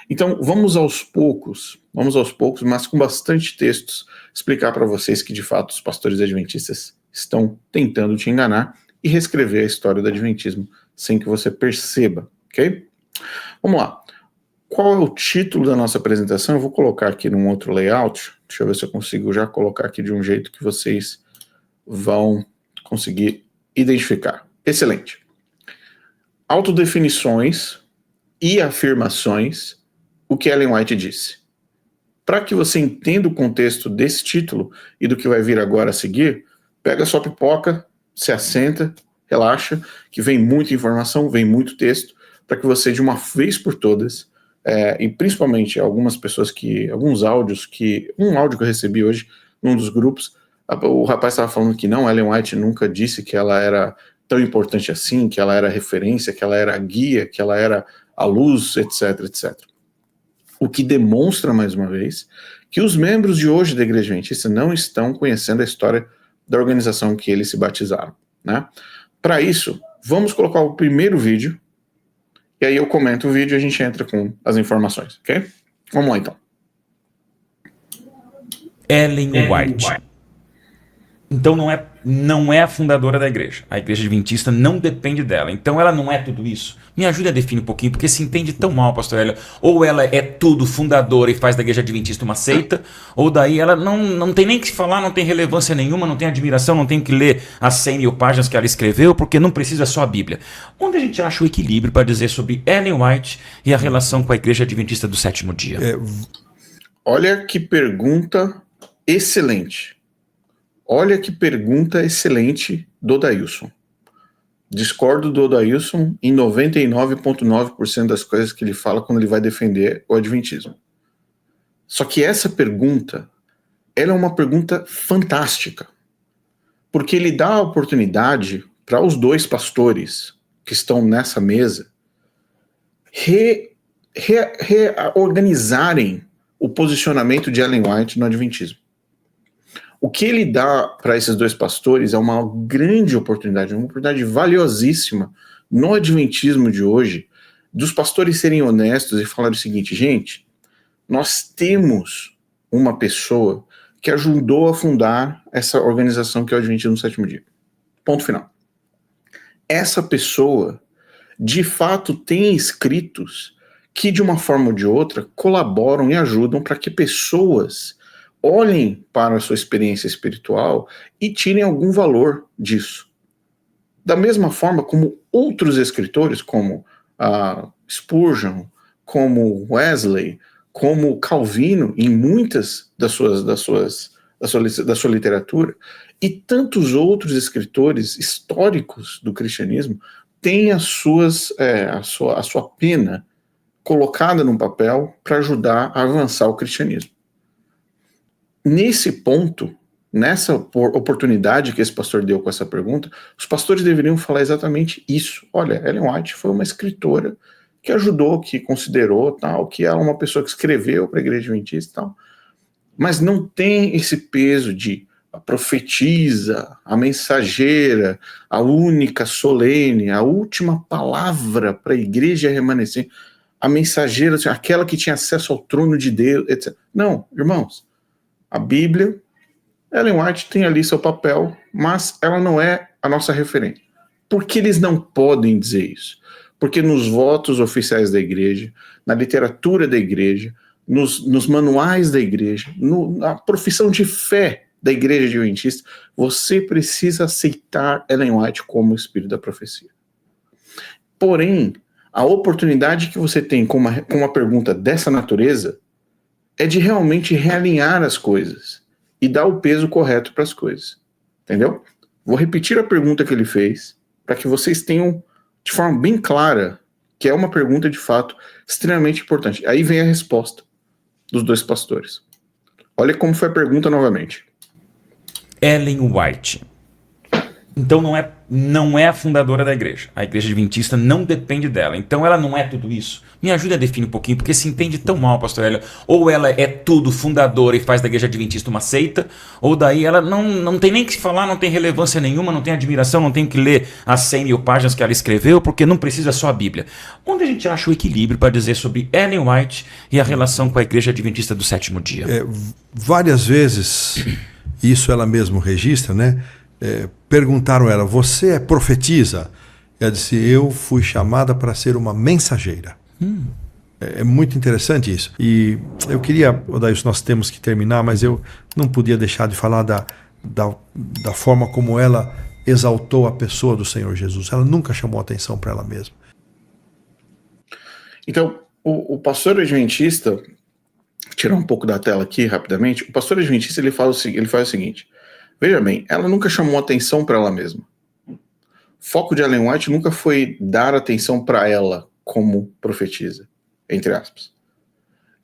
Então, vamos aos poucos, mas com bastante textos, explicar para vocês que, de fato, os pastores adventistas estão tentando te enganar e reescrever a história do adventismo sem que você perceba, ok? Vamos lá. Qual é o título da nossa apresentação? Eu vou colocar aqui num outro layout. Deixa eu ver se eu consigo já colocar aqui de um jeito que vocês vão conseguir identificar. Excelente. Autodefinições e afirmações, o que Ellen White disse. Para que você entenda o contexto desse título e do que vai vir agora a seguir, pega sua pipoca, se assenta, relaxa, que vem muita informação, vem muito texto, para que você, de uma vez por todas, e principalmente algumas pessoas alguns áudios um áudio que eu recebi hoje num dos grupos, o rapaz estava falando que não, Ellen White nunca disse que ela era tão importante assim, que ela era referência, que ela era guia, que ela era a luz, etc, etc. O que demonstra, mais uma vez, que os membros de hoje da Igreja Adventista não estão conhecendo a história da organização que eles se batizaram, né? Para isso, vamos colocar o primeiro vídeo, e aí eu comento o vídeo e a gente entra com as informações, ok? Vamos lá, então. Ellen White. Então não é a fundadora da igreja. A igreja adventista não depende dela. Então ela não é tudo isso. Me ajude a definir um pouquinho, porque se entende tão mal, pastor Hélio. Ou ela é tudo fundadora e faz da igreja adventista uma seita, ou daí ela não tem nem que se falar, não tem relevância nenhuma, não tem admiração, não tem que ler as 100 mil páginas que ela escreveu, porque não precisa só a Bíblia. Onde a gente acha o equilíbrio para dizer sobre Ellen White e a relação com a igreja adventista do sétimo dia? Olha que pergunta excelente. Olha que pergunta excelente do Odailson. Discordo do Odailson em 99,9% das coisas que ele fala quando ele vai defender o adventismo. Só que essa pergunta, ela é uma pergunta fantástica, porque ele dá a oportunidade para os dois pastores que estão nessa mesa reorganizarem o posicionamento de Ellen White no adventismo. O que ele dá para esses dois pastores é uma grande oportunidade, uma oportunidade valiosíssima no adventismo de hoje, dos pastores serem honestos e falarem o seguinte: gente, nós temos uma pessoa que ajudou a fundar essa organização que é o Adventismo no Sétimo Dia. Ponto final. Essa pessoa, de fato, tem escritos que, de uma forma ou de outra, colaboram e ajudam para que pessoas olhem para a sua experiência espiritual e tirem algum valor disso. Da mesma forma como outros escritores, como Spurgeon, como Wesley, como Calvino, em muitas da sua literatura, e tantos outros escritores históricos do cristianismo têm a sua pena colocada num papel para ajudar a avançar o cristianismo. Nesse ponto, nessa oportunidade que esse pastor deu com essa pergunta, os pastores deveriam falar exatamente isso. Olha, Ellen White foi uma escritora que ajudou, que considerou, tal, que ela é uma pessoa que escreveu para a igreja adventista e tal, mas não tem esse peso de a profetisa, a mensageira, a única solene, a última palavra para a igreja remanescente, a mensageira, assim, aquela que tinha acesso ao trono de Deus, etc. Não, irmãos, a Bíblia, Ellen White tem ali seu papel, mas ela não é a nossa referência. Por que eles não podem dizer isso? Porque nos votos oficiais da igreja, na literatura da igreja, nos manuais da igreja, na profissão de fé da igreja adventista, você precisa aceitar Ellen White como o espírito da profecia. Porém, a oportunidade que você tem com uma pergunta dessa natureza é de realmente realinhar as coisas e dar o peso correto para as coisas. Entendeu? Vou repetir a pergunta que ele fez para que vocês tenham de forma bem clara que é uma pergunta de fato extremamente importante. Aí vem a resposta dos dois pastores. Olha como foi a pergunta novamente. Ellen White Então não é a fundadora da igreja. A igreja adventista não depende dela. Então ela não é tudo isso. Me ajuda a definir um pouquinho, porque se entende tão mal, pastor Hélio. Ou ela é tudo fundadora e faz da igreja adventista uma seita, ou daí ela não tem nem que se falar, não tem relevância nenhuma, não tem admiração, não tem que ler as 100.000 páginas que ela escreveu, porque não precisa só a Bíblia. Onde a gente acha o equilíbrio para dizer sobre Ellen White e a relação com a igreja adventista do sétimo dia? Várias vezes, isso ela mesma registra, né? Perguntaram a ela, você é profetisa? Ela disse, eu fui chamada para ser uma mensageira. É muito interessante isso. E eu queria, Odailson, nós temos que terminar, mas eu não podia deixar de falar da forma como ela exaltou a pessoa do Senhor Jesus. Ela nunca chamou atenção para ela mesma. Então, o pastor adventista, tirar um pouco da tela aqui rapidamente, o pastor adventista ele faz o seguinte, veja bem, ela nunca chamou atenção para ela mesma. O foco de Ellen White nunca foi dar atenção para ela como profetisa, entre aspas.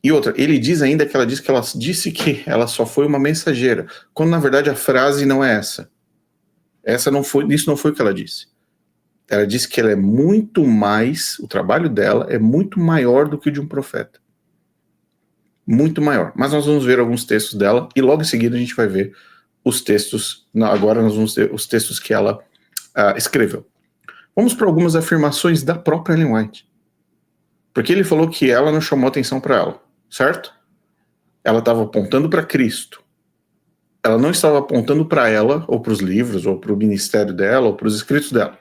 E outra, ele diz ainda que ela disse que ela só foi uma mensageira, quando na verdade a frase não é essa. Isso não foi o que ela disse. Ela disse que ela é muito mais, o trabalho dela é muito maior do que o de um profeta. Muito maior. Mas nós vamos ver alguns textos dela e logo em seguida a gente vai ver os textos, agora nós vamos ver os textos que ela escreveu. Vamos para algumas afirmações da própria Ellen White. Porque ele falou que ela não chamou atenção para ela, certo? Ela estava apontando para Cristo. Ela não estava apontando para ela, ou para os livros, ou para o ministério dela, ou para os escritos dela.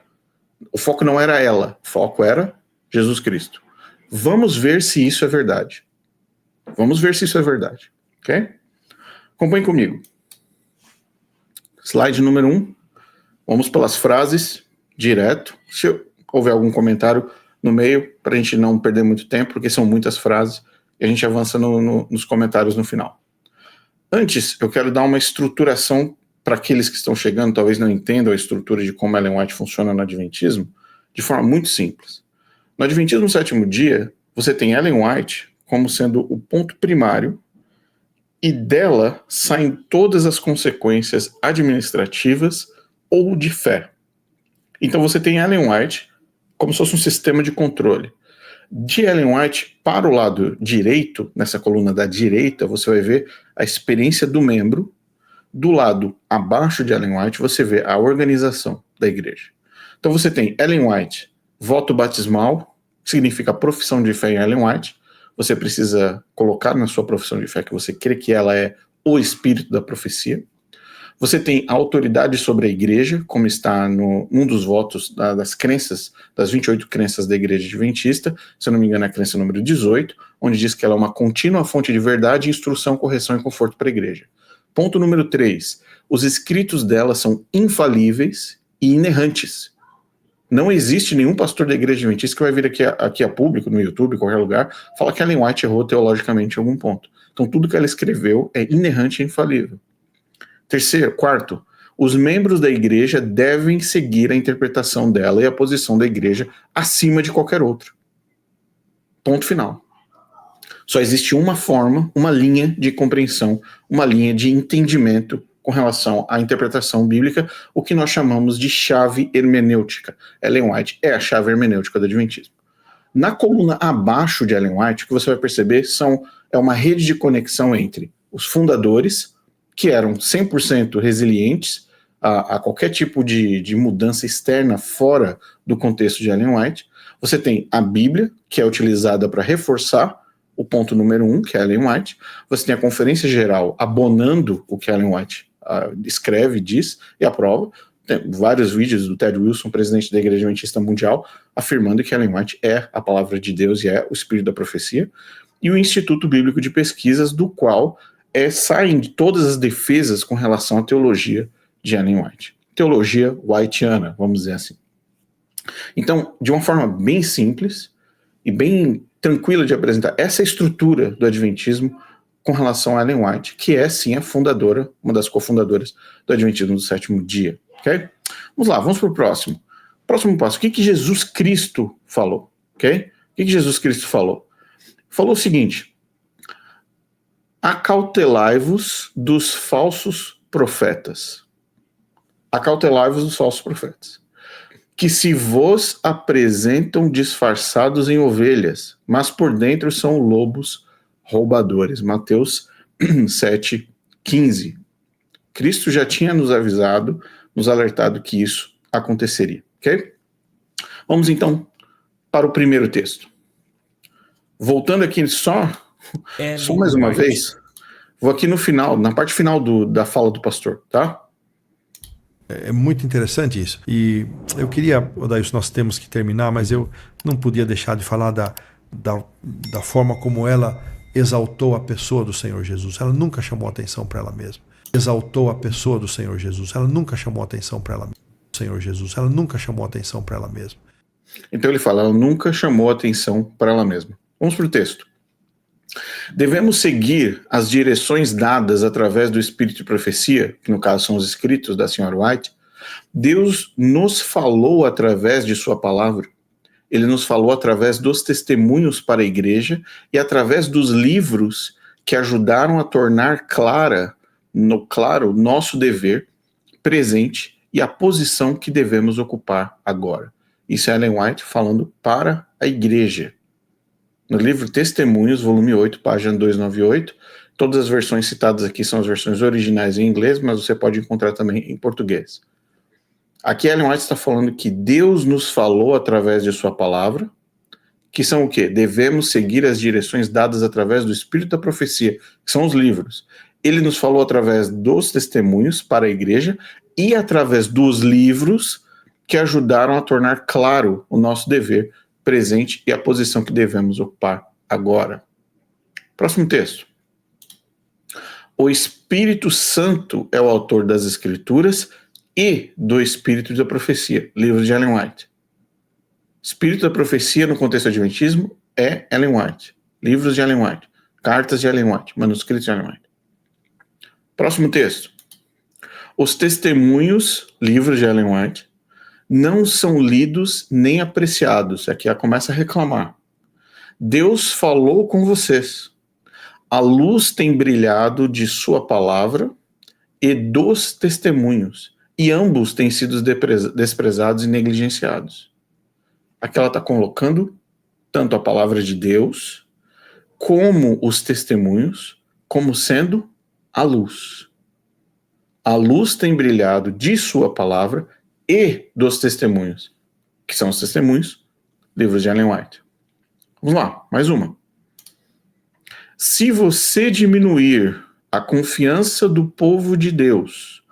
O foco não era ela, o foco era Jesus Cristo. Vamos ver se isso é verdade. Vamos ver se isso é verdade, ok? Acompanhe comigo. Slide número 1. Vamos pelas frases, direto. Se houver algum comentário no meio, para a gente não perder muito tempo, porque são muitas frases, e a gente avança nos comentários no final. Antes, eu quero dar uma estruturação para aqueles que estão chegando, talvez não entendam a estrutura de como Ellen White funciona no Adventismo, de forma muito simples. No Adventismo sétimo dia, você tem Ellen White como sendo o ponto primário, e dela saem todas as consequências administrativas ou de fé. Então você tem Ellen White como se fosse um sistema de controle. De Ellen White para o lado direito, nessa coluna da direita, você vai ver a experiência do membro. Do lado abaixo de Ellen White, você vê a organização da igreja. Então você tem Ellen White, voto batismal, que significa profissão de fé em Ellen White. Você precisa colocar na sua profissão de fé que você crê que ela é o espírito da profecia. Você tem a autoridade sobre a igreja, como está num dos votos das crenças, das 28 crenças da igreja adventista, se eu não me engano é a crença número 18, onde diz que ela é uma contínua fonte de verdade, instrução, correção e conforto para a igreja. Ponto número 3, os escritos dela são infalíveis e inerrantes. Não existe nenhum pastor da igreja adventista que vai vir aqui a público, no YouTube, em qualquer lugar, falar que Ellen White errou teologicamente em algum ponto. Então tudo que ela escreveu é inerrante e infalível. Quarto, os membros da igreja devem seguir a interpretação dela e a posição da igreja acima de qualquer outro. Ponto final. Só existe uma forma, uma linha de compreensão, uma linha de entendimento com relação à interpretação bíblica, o que nós chamamos de chave hermenêutica. Ellen White é a chave hermenêutica do Adventismo. Na coluna abaixo de Ellen White, o que você vai perceber é uma rede de conexão entre os fundadores, que eram 100% resilientes a qualquer tipo de mudança externa fora do contexto de Ellen White. Você tem a Bíblia, que é utilizada para reforçar o ponto número 1, que é Ellen White. Você tem a Conferência Geral abonando o que Ellen White escreve, diz e aprova. Tem vários vídeos do Ted Wilson, presidente da Igreja Adventista Mundial, afirmando que Ellen White é a palavra de Deus e é o espírito da profecia. E o Instituto Bíblico de Pesquisas, do qual saem todas as defesas com relação à teologia de Ellen White. Teologia whiteana, vamos dizer assim. Então, de uma forma bem simples e bem tranquila de apresentar, essa é a estrutura do Adventismo com relação a Ellen White, que é sim a fundadora, uma das cofundadoras do Adventismo do sétimo dia. Okay? Vamos lá, vamos para o próximo. Próximo passo, o que Jesus Cristo falou? Okay? O que Jesus Cristo falou? Falou o seguinte: acautelai-vos dos falsos profetas. acautelai-vos dos falsos profetas, que se vos apresentam disfarçados em ovelhas, mas por dentro são lobos roubadores. Mateus 7:15. Cristo já tinha nos avisado, nos alertado que isso aconteceria, ok? Vamos então para o primeiro texto. Voltando aqui só mais uma vez, vou aqui no final, na parte final da fala do pastor, tá? É muito interessante isso. E eu queria, Odailson, nós temos que terminar, mas eu não podia deixar de falar da forma como ela exaltou a pessoa do Senhor Jesus. Ela nunca chamou atenção para ela mesma. Exaltou a pessoa do Senhor Jesus. Ela nunca chamou atenção para ela mesma. Senhor Jesus. Ela nunca chamou atenção para ela mesma. Então ele fala, ela nunca chamou atenção para ela mesma. Vamos para o texto. Devemos seguir as direções dadas através do Espírito de Profecia, que no caso são os escritos da Sra. White. Deus nos falou através de sua palavra. Ele nos falou através dos testemunhos para a igreja e através dos livros que ajudaram a tornar claro nosso dever presente e a posição que devemos ocupar agora. Isso é Ellen White falando para a igreja. No livro Testemunhos, volume 8, página 298, todas as versões citadas aqui são as versões originais em inglês, mas você pode encontrar também em português. Aqui Ellen White está falando que Deus nos falou através de sua palavra, que são o quê? Devemos seguir as direções dadas através do Espírito da Profecia, que são os livros. Ele nos falou através dos testemunhos para a igreja e através dos livros que ajudaram a tornar claro o nosso dever presente e a posição que devemos ocupar agora. Próximo texto. O Espírito Santo é o autor das Escrituras e do Espírito da Profecia, livro de Ellen White. Espírito da Profecia no contexto adventismo é Ellen White. Livros de Ellen White, cartas de Ellen White, manuscritos de Ellen White. Próximo texto. Os testemunhos, livros de Ellen White, não são lidos nem apreciados. Aqui ela começa a reclamar. Deus falou com vocês. A luz tem brilhado de sua palavra e dos testemunhos, e ambos têm sido desprezados e negligenciados. Aqui ela está colocando tanto a palavra de Deus, como os testemunhos, como sendo a luz. A luz tem brilhado de sua palavra e dos testemunhos, que são os testemunhos, livros de Ellen White. Vamos lá, mais uma. Se você diminuir a confiança do povo de Deus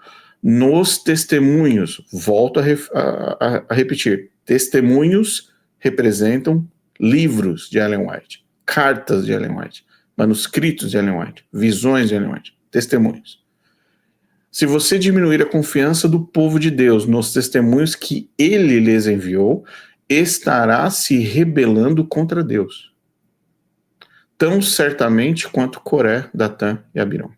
nos testemunhos, volto a repetir, testemunhos representam livros de Ellen White, cartas de Ellen White, manuscritos de Ellen White, visões de Ellen White, testemunhos. Se você diminuir a confiança do povo de Deus nos testemunhos que ele lhes enviou, estará se rebelando contra Deus, tão certamente quanto Coré, Datã e Abirão.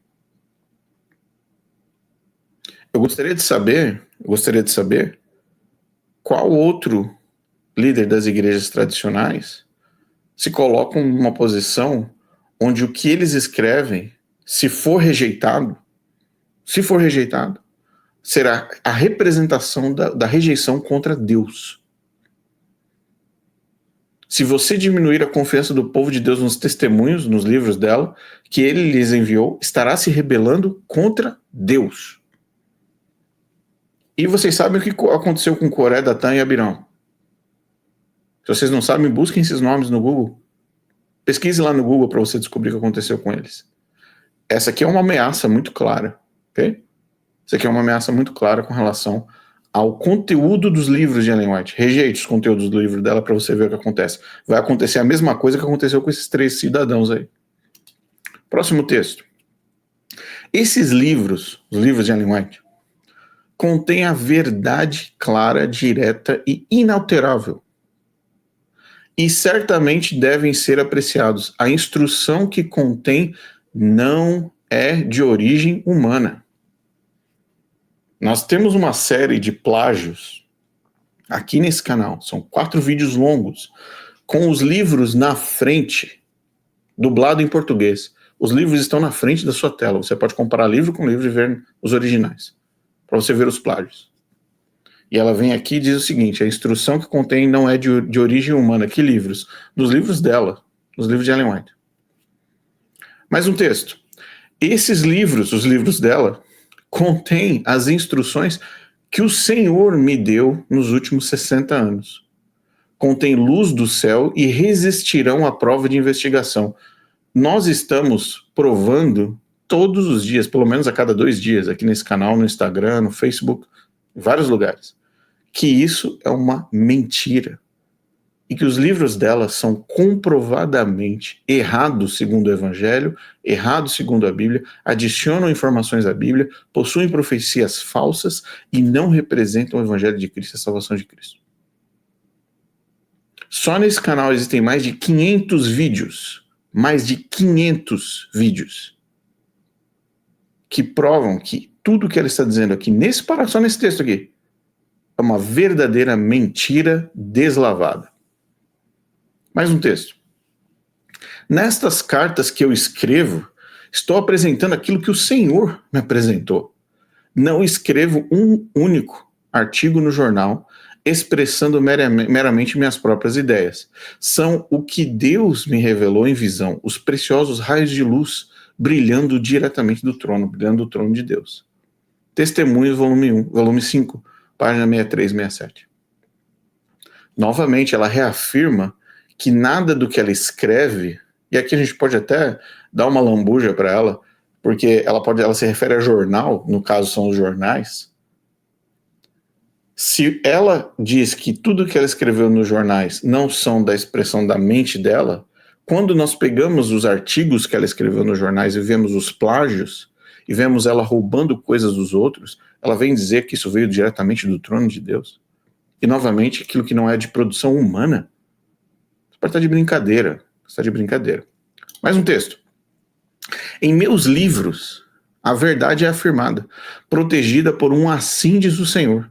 Eu gostaria de saber qual outro líder das igrejas tradicionais se colocam numa posição onde o que eles escrevem, se for rejeitado, será a representação da rejeição contra Deus. Se você diminuir a confiança do povo de Deus nos testemunhos, nos livros dela, que ele lhes enviou, estará se rebelando contra Deus. E vocês sabem o que aconteceu com Coré, Datã e Abirão. Se vocês não sabem, busquem esses nomes no Google. Pesquise lá no Google para você descobrir o que aconteceu com eles. Essa aqui é uma ameaça muito clara. Okay? Isso aqui é uma ameaça muito clara com relação ao conteúdo dos livros de Ellen White. Rejeite os conteúdos do livro dela para você ver o que acontece. Vai acontecer a mesma coisa que aconteceu com esses 3 cidadãos aí. Próximo texto. Esses livros, os livros de Ellen White, contêm a verdade clara, direta e inalterável. E certamente devem ser apreciados. A instrução que contém não é de origem humana. Nós temos uma série de plágios aqui nesse canal. São 4 vídeos longos, com os livros na frente, dublado em português. Os livros estão na frente da sua tela. Você pode comparar livro com livro e ver os originais, para você ver os plágios. E ela vem aqui e diz o seguinte: a instrução que contém não é de origem humana. Que livros? Dos livros dela, dos livros de Ellen White. Mais um texto. Esses livros, os livros dela, contêm as instruções que o Senhor me deu nos últimos 60 anos. Contém luz do céu e resistirão à prova de investigação. Nós estamos provando todos os dias, pelo menos a cada 2 dias, aqui nesse canal, no Instagram, no Facebook, em vários lugares, que isso é uma mentira. E que os livros dela são comprovadamente errados segundo o Evangelho, errados segundo a Bíblia, adicionam informações à Bíblia, possuem profecias falsas e não representam o Evangelho de Cristo, a salvação de Cristo. Só nesse canal existem mais de 500 vídeos, que provam que tudo que ela está dizendo aqui, só nesse texto aqui, é uma verdadeira mentira deslavada. Mais um texto. Nestas cartas que eu escrevo, estou apresentando aquilo que o Senhor me apresentou. Não escrevo um único artigo no jornal expressando meramente minhas próprias ideias. São o que Deus me revelou em visão, os preciosos raios de luz brilhando diretamente do trono, brilhando do trono de Deus. Testemunhos, volume 5, página 63 e 67. Novamente, ela reafirma que nada do que ela escreve, e aqui a gente pode até dar uma lambuja para ela, porque ela se refere a jornal, no caso são os jornais. Se ela diz que tudo que ela escreveu nos jornais não são da expressão da mente dela, quando nós pegamos os artigos que ela escreveu nos jornais e vemos os plágios, e vemos ela roubando coisas dos outros, ela vem dizer que isso veio diretamente do trono de Deus. E novamente, aquilo que não é de produção humana, está de brincadeira. Está de brincadeira. Mais um texto. Em meus livros, a verdade é afirmada, protegida por um assim diz o Senhor.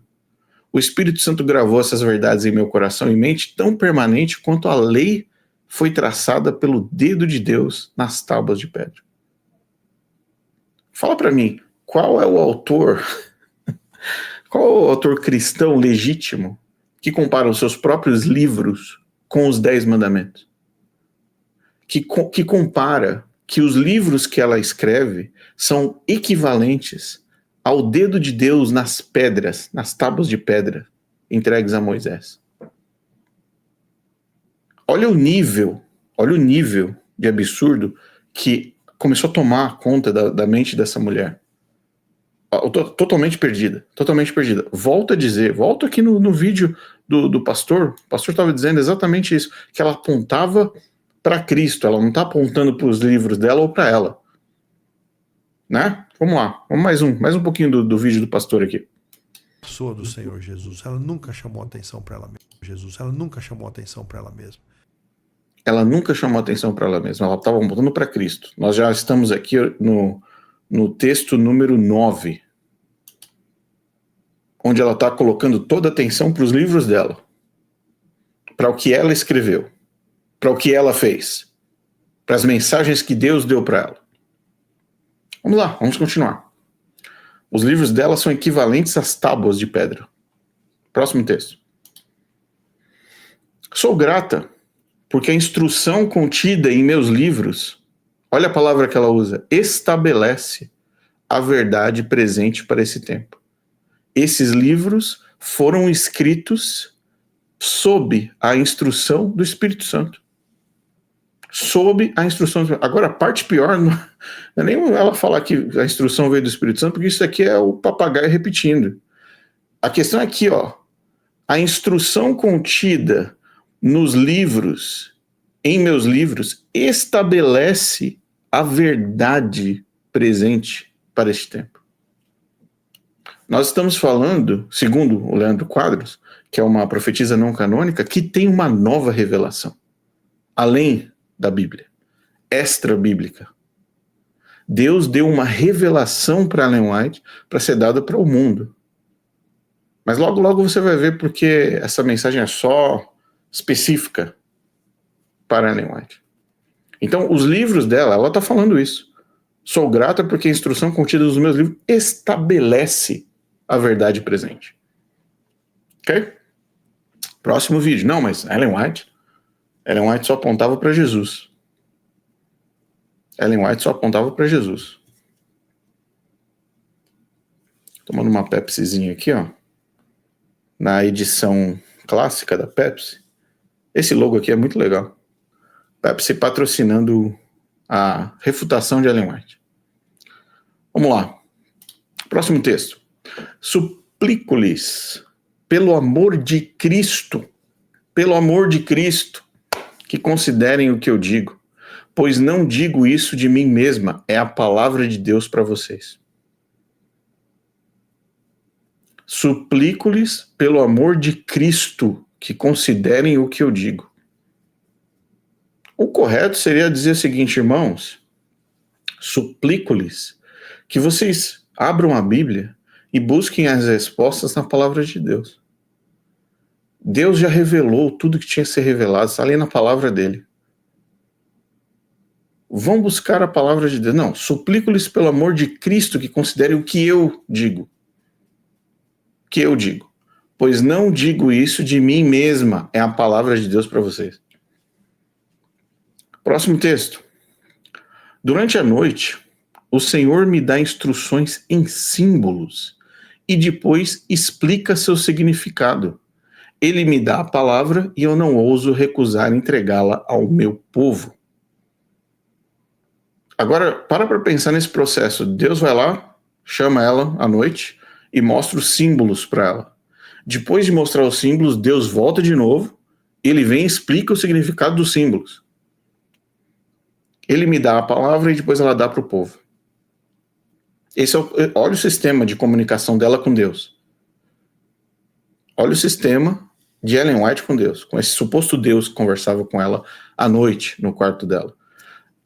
O Espírito Santo gravou essas verdades em meu coração e mente tão permanente quanto a lei foi traçada pelo dedo de Deus nas tábuas de pedra. Fala para mim, qual é o autor cristão legítimo que compara os seus próprios livros com os 10 mandamentos? Que compara que os livros que ela escreve são equivalentes ao dedo de Deus nas pedras, nas tábuas de pedra entregues a Moisés. Olha o nível de absurdo que começou a tomar conta da mente dessa mulher. Totalmente perdida. Volto a dizer, volto aqui no vídeo do pastor, o pastor estava dizendo exatamente isso, que ela apontava para Cristo, ela não está apontando para os livros dela ou para ela. Né? Vamos lá, vamos mais um pouquinho do vídeo do pastor aqui. A pessoa do Senhor Jesus, ela nunca chamou atenção para ela mesma. Ela nunca chamou atenção para ela mesma. Ela estava apontando para Cristo. Nós já estamos aqui no texto número 9, onde ela está colocando toda a atenção para os livros dela, para o que ela escreveu, para o que ela fez, para as mensagens que Deus deu para ela. Vamos lá, vamos continuar. Os livros dela são equivalentes às tábuas de pedra. Próximo texto. Sou grata porque a instrução contida em meus livros, olha a palavra que ela usa, estabelece a verdade presente para esse tempo. Esses livros foram escritos sob a instrução do Espírito Santo. Sob a instrução. Agora, a parte pior não é nem ela falar que a instrução veio do Espírito Santo, porque isso aqui é o papagaio repetindo. A questão é aqui, ó. A instrução contida nos livros, em meus livros, estabelece a verdade presente para este tempo. Nós estamos falando, segundo o Leandro Quadros, que é uma profetisa não canônica, que tem uma nova revelação, além da Bíblia, extra-bíblica. Deus deu uma revelação para Ellen White para ser dada para o mundo. Mas logo, logo você vai ver porque essa mensagem é só específica para Ellen White. Então, os livros dela, ela está falando isso. Sou grata porque a instrução contida nos meus livros estabelece a verdade presente. Ok? Próximo vídeo. Não, mas Ellen White só apontava para Jesus. Ellen White só apontava para Jesus. Tomando uma Pepsizinha aqui, ó. Na edição clássica da Pepsi. Esse logo aqui é muito legal. Pepsi patrocinando a refutação de Ellen White. Vamos lá. Próximo texto. Suplico-lhes, pelo amor de Cristo, que considerem o que eu digo, pois não digo isso de mim mesma, é a palavra de Deus para vocês. Suplico-lhes, pelo amor de Cristo, que considerem o que eu digo. O correto seria dizer o seguinte, irmãos, suplico-lhes que vocês abram a Bíblia e busquem as respostas na palavra de Deus. Deus já revelou tudo que tinha que ser revelado, está ali na palavra dele. Vão buscar a palavra de Deus. Não, suplico-lhes pelo amor de Cristo que considerem o que eu digo. Que eu digo. Pois não digo isso de mim mesma, é a palavra de Deus para vocês. Próximo texto. Durante a noite, o Senhor me dá instruções em símbolos e depois explica seu significado. Ele me dá a palavra e eu não ouso recusar entregá-la ao meu povo. Agora, para pensar nesse processo. Deus vai lá, chama ela à noite e mostra os símbolos para ela. Depois de mostrar os símbolos, Deus volta de novo, ele vem e explica o significado dos símbolos. Ele me dá a palavra e depois ela dá para o povo. Olha o sistema de comunicação dela com Deus. Olha o sistema de Ellen White com Deus, com esse suposto Deus que conversava com ela à noite no quarto dela.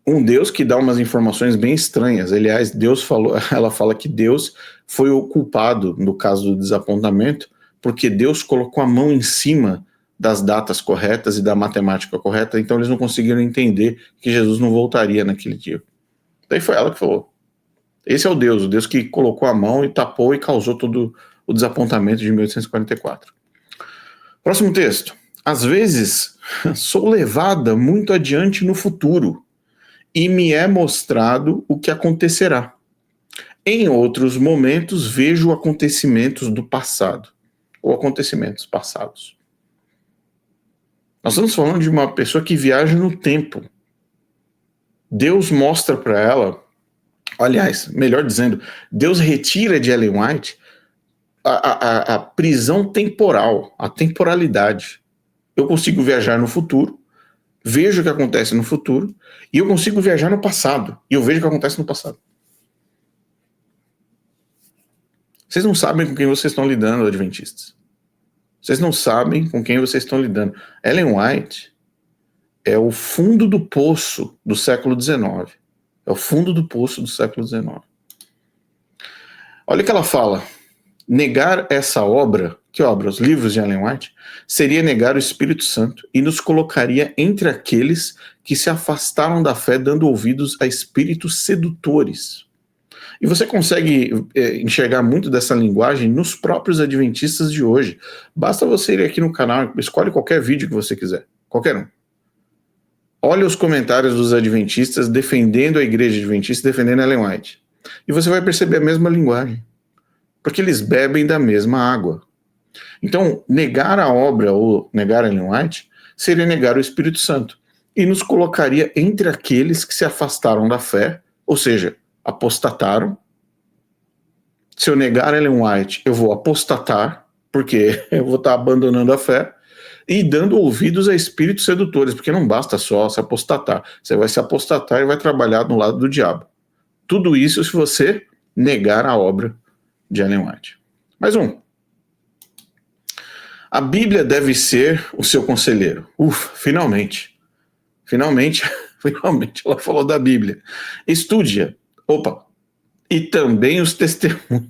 Um Deus que dá umas informações bem estranhas. Aliás, ela fala que Deus foi o culpado no caso do desapontamento, porque Deus colocou a mão em cima das datas corretas e da matemática correta, então eles não conseguiram entender que Jesus não voltaria naquele dia. Daí foi ela que falou. Esse é o Deus que colocou a mão e tapou e causou todo o desapontamento de 1844. Próximo texto. Às vezes, sou levada muito adiante no futuro e me é mostrado o que acontecerá. Em outros momentos, vejo acontecimentos do passado, ou acontecimentos passados. Nós estamos falando de uma pessoa que viaja no tempo. Deus mostra para ela, aliás, melhor dizendo, Deus retira de Ellen White a prisão temporal, a temporalidade. Eu consigo viajar no futuro, vejo o que acontece no futuro, e eu consigo viajar no passado, e eu vejo o que acontece no passado. Vocês não sabem com quem vocês estão lidando, adventistas. Vocês não sabem com quem vocês estão lidando. Ellen White é o fundo do poço do século XIX. É o fundo do poço do século XIX. Olha o que ela fala. Negar essa obra, que obra? Os livros de Ellen White, seria negar o Espírito Santo e nos colocaria entre aqueles que se afastaram da fé dando ouvidos a espíritos sedutores. E você consegue enxergar muito dessa linguagem nos próprios adventistas de hoje. Basta você ir aqui no canal, escolhe qualquer vídeo que você quiser, qualquer um. Olha os comentários dos adventistas defendendo a igreja adventista, defendendo Ellen White. E você vai perceber a mesma linguagem. Porque eles bebem da mesma água. Então, negar a obra ou negar Ellen White seria negar o Espírito Santo. E nos colocaria entre aqueles que se afastaram da fé, ou seja, apostataram. Se eu negar Ellen White, eu vou apostatar, porque eu vou estar abandonando a fé, e dando ouvidos a espíritos sedutores, porque não basta só se apostatar. Você vai se apostatar e vai trabalhar no lado do diabo. Tudo isso se você negar a obra de Ellen White. Mais um. A Bíblia deve ser o seu conselheiro. Finalmente. Finalmente ela falou da Bíblia. Estude-a. E também os testemunhos.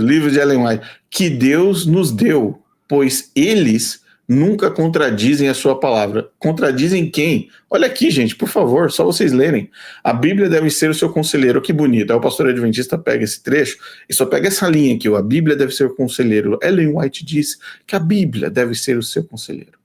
Livros de Ellen White, que Deus nos deu, pois eles nunca contradizem a sua palavra. Contradizem quem? Olha aqui, gente, por favor, só vocês lerem. A Bíblia deve ser o seu conselheiro. Que bonito. Aí o pastor adventista pega esse trecho e só pega essa linha aqui, ó. A Bíblia deve ser o conselheiro. Ellen White diz que a Bíblia deve ser o seu conselheiro.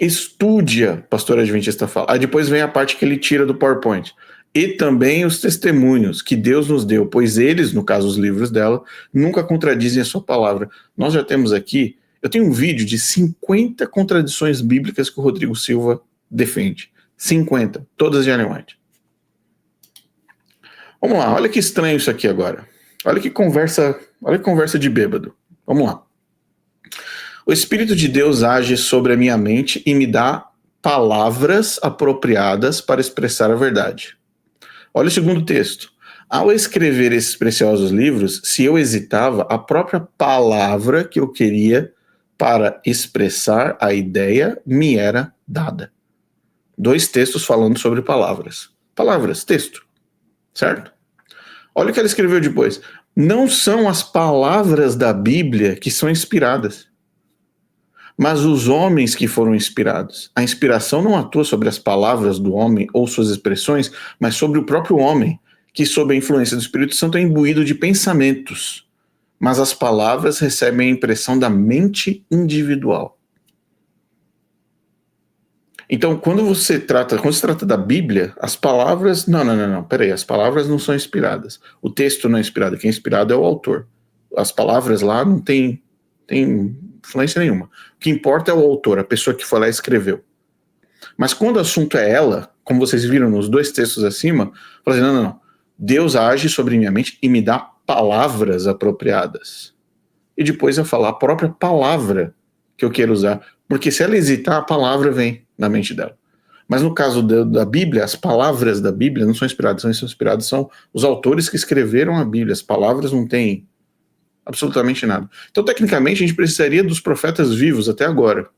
Estude-a, pastor adventista fala. Aí depois vem a parte que ele tira do PowerPoint. E também os testemunhos que Deus nos deu, pois eles, no caso os livros dela, nunca contradizem a sua palavra. Nós já temos aqui, eu tenho um vídeo de 50 contradições bíblicas que o Rodrigo Silva defende. 50, todas de Ellen White. Vamos lá, olha que estranho isso aqui agora. Olha que conversa de bêbado. Vamos lá. O Espírito de Deus age sobre a minha mente e me dá palavras apropriadas para expressar a verdade. Olha o segundo texto. Ao escrever esses preciosos livros, se eu hesitava, a própria palavra que eu queria para expressar a ideia me era dada. 2 textos falando sobre palavras. Palavras, texto. Certo? Olha o que ela escreveu depois. Não são as palavras da Bíblia que são inspiradas, mas os homens que foram inspirados. A inspiração não atua sobre as palavras do homem ou suas expressões, mas sobre o próprio homem, que sob a influência do Espírito Santo é imbuído de pensamentos. Mas as palavras recebem a impressão da mente individual. Então, quando se trata da Bíblia, as palavras... Não, peraí, as palavras não são inspiradas. O texto não é inspirado, quem é inspirado é o autor. As palavras lá não tem influência nenhuma. O que importa é o autor, a pessoa que foi lá e escreveu. Mas quando o assunto é ela, como vocês viram nos 2 textos acima, fala assim, não. Deus age sobre minha mente e me dá palavras apropriadas. E depois eu falar a própria palavra que eu quero usar. Porque se ela hesitar, a palavra vem na mente dela. Mas no caso da Bíblia, as palavras da Bíblia não são inspiradas, são os autores que escreveram a Bíblia. As palavras não têm absolutamente nada. Então, tecnicamente, a gente precisaria dos profetas vivos até agora.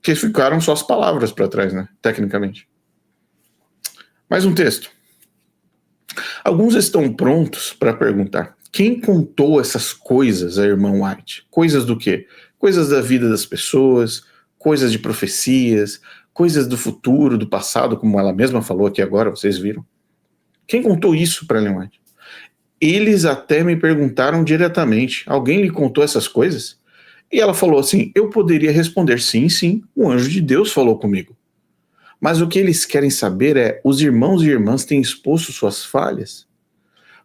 Que ficaram só as palavras para trás, né? Tecnicamente. Mais um texto. Alguns estão prontos para perguntar: quem contou essas coisas a irmã White? Coisas do quê? Coisas da vida das pessoas, coisas de profecias, coisas do futuro, do passado, como ela mesma falou aqui agora, vocês viram. Quem contou isso para Ellen White? Eles até me perguntaram diretamente: alguém lhe contou essas coisas? E ela falou assim: eu poderia responder sim, o anjo de Deus falou comigo. Mas o que eles querem saber é: os irmãos e irmãs têm exposto suas falhas?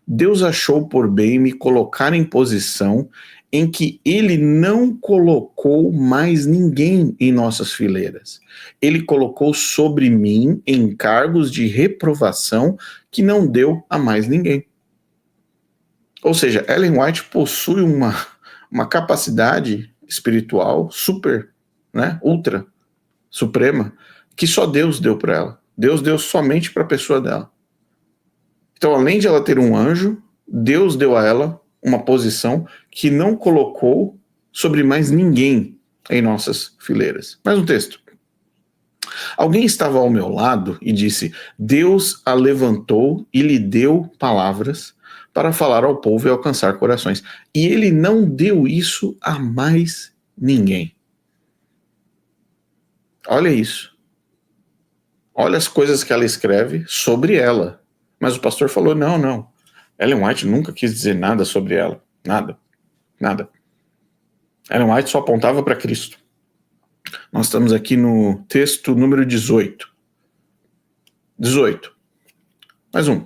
Deus achou por bem me colocar em posição em que ele não colocou mais ninguém em nossas fileiras. Ele colocou sobre mim encargos de reprovação que não deu a mais ninguém. Ou seja, Ellen White possui uma capacidade espiritual super, né, ultra, suprema, que só Deus deu para ela. Deus deu somente para a pessoa dela. Então, além de ela ter um anjo, Deus deu a ela uma posição que não colocou sobre mais ninguém em nossas fileiras. Mais um texto. Alguém estava ao meu lado e disse: Deus a levantou e lhe deu palavras para falar ao povo e alcançar corações. E ele não deu isso a mais ninguém. Olha isso. Olha as coisas que ela escreve sobre ela. Mas o pastor falou: não. Ellen White nunca quis dizer nada sobre ela. Nada. Ellen White só apontava para Cristo. Nós estamos aqui no texto número 18. 18. Mais um.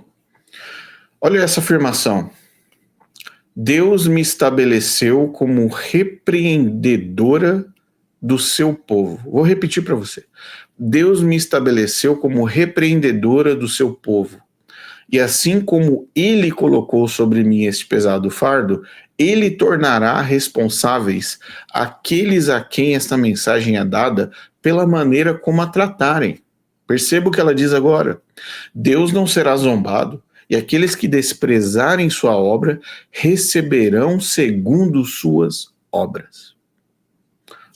Olha essa afirmação. Deus me estabeleceu como repreendedora do seu povo. Vou repetir para você. Deus me estabeleceu como repreendedora do seu povo. E assim como ele colocou sobre mim este pesado fardo, ele tornará responsáveis aqueles a quem esta mensagem é dada pela maneira como a tratarem. Perceba o que ela diz agora. Deus não será zombado, e aqueles que desprezarem sua obra receberão segundo suas obras.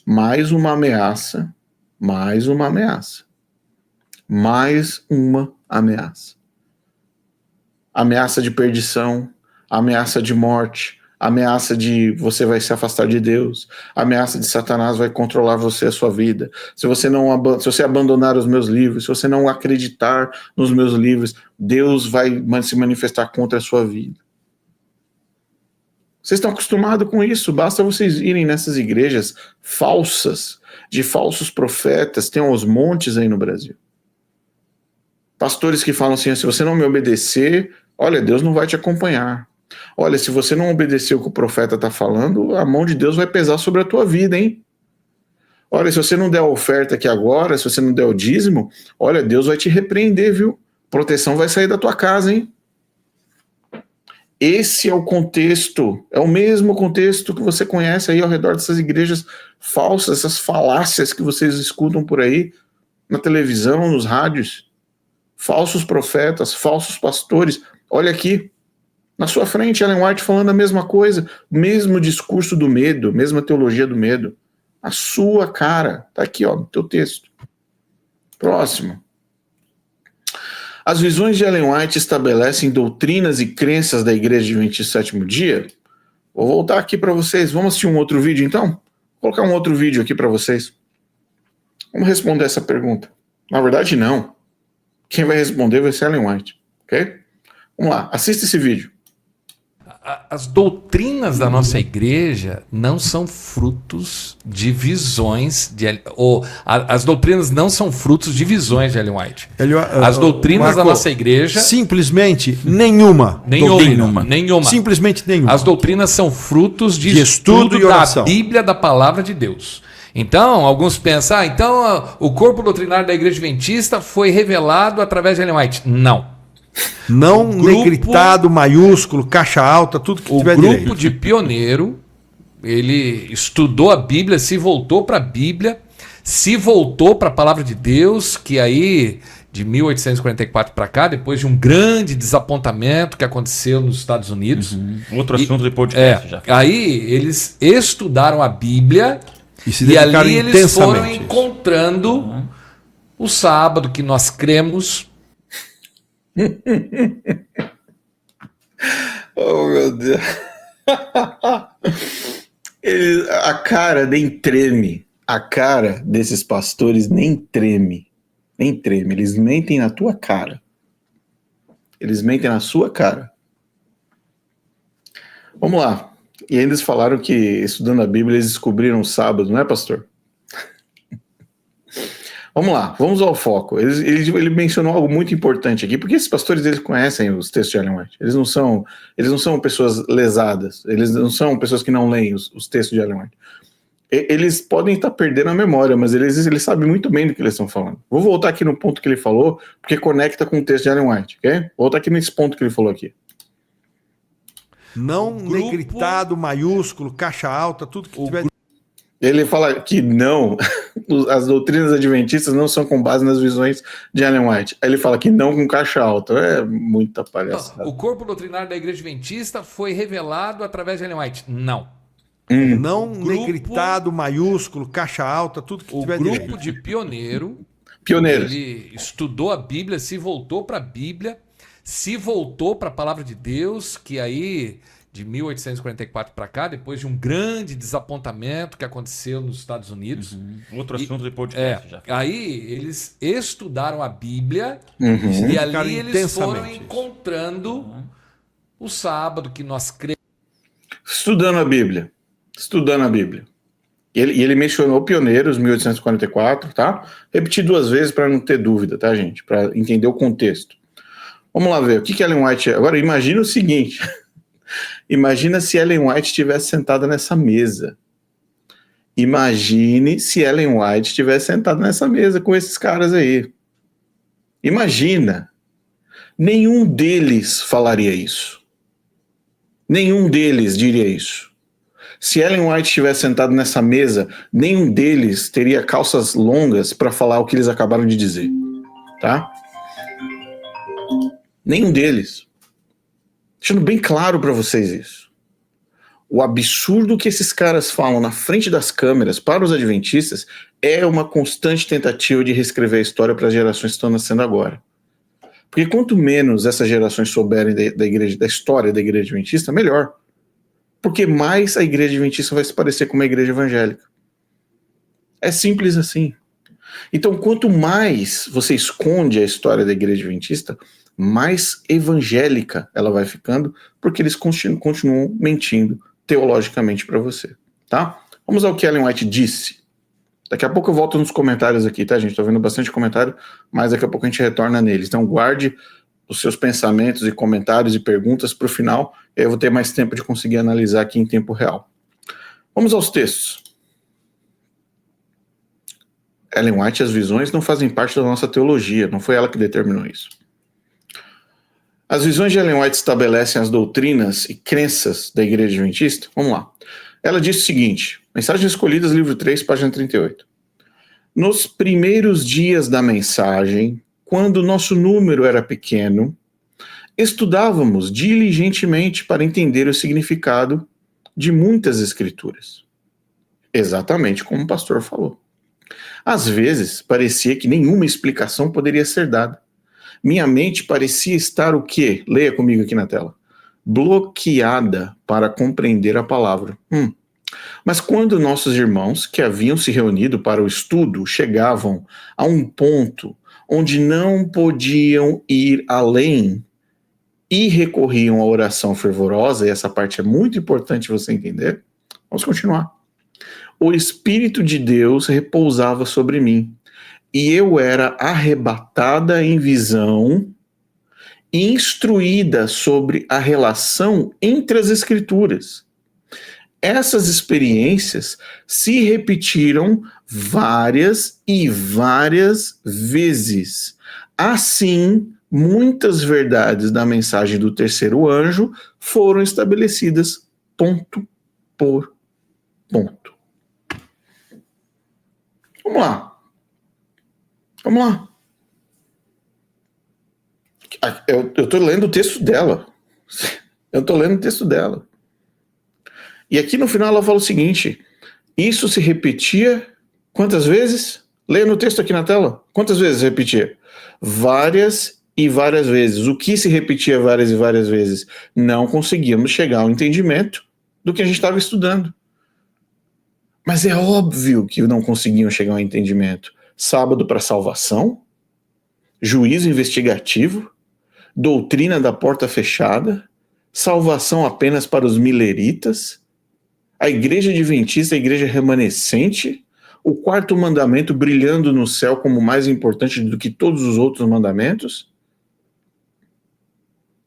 Mais uma ameaça, mais uma ameaça. Mais uma ameaça. Ameaça de perdição, ameaça de morte, ameaça de você vai se afastar de Deus, ameaça de Satanás vai controlar você, a sua vida. Se você abandonar os meus livros, se você não acreditar nos meus livros, Deus vai se manifestar contra a sua vida. Vocês estão acostumados com isso, basta vocês irem nessas igrejas falsas, de falsos profetas, tem aos montes aí no Brasil. Pastores que falam assim, se você não me obedecer, olha, Deus não vai te acompanhar. Olha, se você não obedecer o que o profeta está falando, a mão de Deus vai pesar sobre a tua vida, hein? Olha, se você não der a oferta aqui agora, se você não der o dízimo, olha, Deus vai te repreender, viu? Proteção vai sair da tua casa, hein? Esse é o contexto, é o mesmo contexto que você conhece aí ao redor dessas igrejas falsas, essas falácias que vocês escutam por aí, na televisão, nos rádios. Falsos profetas, falsos pastores. Olha aqui, na sua frente, Ellen White falando a mesma coisa, o mesmo discurso do medo, mesma teologia do medo. A sua cara, tá aqui, ó, no teu texto. Próximo. As visões de Ellen White estabelecem doutrinas e crenças da Igreja Adventista do Sétimo Dia? Vou voltar aqui para vocês. Vamos assistir um outro vídeo, então? Vou colocar um outro vídeo aqui para vocês. Vamos responder essa pergunta. Na verdade, não. Quem vai responder vai ser Ellen White, ok? Vamos lá, assista esse vídeo. As doutrinas da nossa igreja não são frutos de visões as doutrinas não são frutos de visões de Ellen White. As doutrinas da nossa igreja simplesmente nenhuma. Simplesmente nenhuma. As doutrinas são frutos de estudo da Bíblia, da palavra de Deus. Então, alguns pensam, o corpo doutrinário da Igreja Adventista foi revelado através de Ellen White. Não. Não negritado, maiúsculo, caixa alta, tudo que tiver direito. O grupo de pioneiro, ele estudou a Bíblia, se voltou para a Bíblia, se voltou para a palavra de Deus, que aí, de 1844 para cá, depois de um grande desapontamento que aconteceu nos Estados Unidos. Outro assunto de podcast já. Aí eles estudaram a Bíblia e ali eles foram encontrando o sábado que nós cremos. Oh, meu Deus. A cara nem treme. A cara desses pastores nem treme. Nem treme. Eles mentem na tua cara. Eles mentem na sua cara. Vamos lá. E ainda eles falaram que, estudando a Bíblia, eles descobriram o sábado, não é, pastor? Vamos lá, vamos ao foco. Ele mencionou algo muito importante aqui, porque esses pastores eles conhecem os textos de Ellen White. Eles não são pessoas lesadas, eles não são pessoas que não leem os textos de Ellen White. Eles podem estar perdendo a memória, mas eles sabem muito bem do que eles estão falando. Vou voltar aqui no ponto que ele falou, porque conecta com o texto de Ellen White, ok? Vou voltar aqui nesse ponto que ele falou aqui. Não negritado, maiúsculo, caixa alta, tudo que tiver. Ele fala que não, as doutrinas adventistas não são com base nas visões de Ellen White. Aí ele fala que não com caixa alta. É muita palhaçada. O corpo doutrinário da Igreja Adventista foi revelado através de Ellen White. Não. Não negritado, maiúsculo, caixa alta, tudo que tiver direito. O grupo de pioneiros. Ele estudou a Bíblia, se voltou para a Bíblia, se voltou para a palavra de Deus, que aí, de 1844 para cá, depois de um grande desapontamento que aconteceu nos Estados Unidos. Outro assunto de podcast já. Aí eles estudaram a Bíblia e ali eles foram encontrando o sábado que nós cremos. Estudando a Bíblia. E ele mencionou pioneiros, 1844, tá? Repeti 2 vezes para não ter dúvida, tá, gente? Para entender o contexto. Vamos lá ver, o que Ellen White... Agora, imagina o seguinte... Imagina se Ellen White estivesse sentada nessa mesa. Imagine se Ellen White estivesse sentada nessa mesa com esses caras aí. Imagina. Nenhum deles falaria isso. Nenhum deles diria isso. Se Ellen White estivesse sentado nessa mesa, nenhum deles teria calças longas para falar o que eles acabaram de dizer. Tá? Nenhum deles. Deixando bem claro para vocês isso. O absurdo que esses caras falam na frente das câmeras para os adventistas é uma constante tentativa de reescrever a história para as gerações que estão nascendo agora. Porque quanto menos essas gerações souberem da igreja, da história da igreja adventista, melhor. porque mais a igreja adventista vai se parecer com uma igreja evangélica. É simples assim. Então, quanto mais você esconde a história da igreja adventista, mais evangélica ela vai ficando, porque eles continuam mentindo teologicamente para você, tá? Vamos ao que Ellen White disse. Daqui a pouco eu volto nos comentários aqui, tá, gente? Tô vendo bastante comentário, mas daqui a pouco a gente retorna neles. Então guarde os seus pensamentos e comentários e perguntas para o final, e aí eu vou ter mais tempo de conseguir analisar aqui em tempo real. Vamos aos textos. Ellen White, as visões não fazem parte da nossa teologia, não foi ela que determinou isso. As visões de Ellen White estabelecem as doutrinas e crenças da igreja adventista? Vamos lá. Ela diz o seguinte, Mensagens Escolhidas, livro 3, página 38. Nos primeiros dias da mensagem, quando nosso número era pequeno, estudávamos diligentemente para entender o significado de muitas escrituras. Exatamente como o pastor falou. Às vezes, parecia que nenhuma explicação poderia ser dada. Minha mente parecia estar o quê? Leia comigo aqui na tela. Bloqueada para compreender a palavra. Mas quando nossos irmãos, que haviam se reunido para o estudo, chegavam a um ponto onde não podiam ir além e recorriam à oração fervorosa, e essa parte é muito importante você entender, vamos continuar. O Espírito de Deus repousava sobre mim, e eu era arrebatada em visão e instruída sobre a relação entre as Escrituras. Essas experiências se repetiram várias e várias vezes. Assim, muitas verdades da mensagem do terceiro anjo foram estabelecidas ponto por ponto. Vamos lá. Vamos lá. Eu estou lendo o texto dela. Eu estou lendo o texto dela. E aqui no final ela fala o seguinte, isso se repetia quantas vezes? Leia no texto aqui na tela. Quantas vezes repetia? Várias e várias vezes. O que se repetia várias e várias vezes? Não conseguíamos chegar ao entendimento do que a gente estava estudando. Mas é óbvio que não conseguiam chegar ao entendimento. Sábado para salvação, juízo investigativo, doutrina da porta fechada, salvação apenas para os mileritas, a igreja adventista, a igreja remanescente, o quarto mandamento brilhando no céu como mais importante do que todos os outros mandamentos.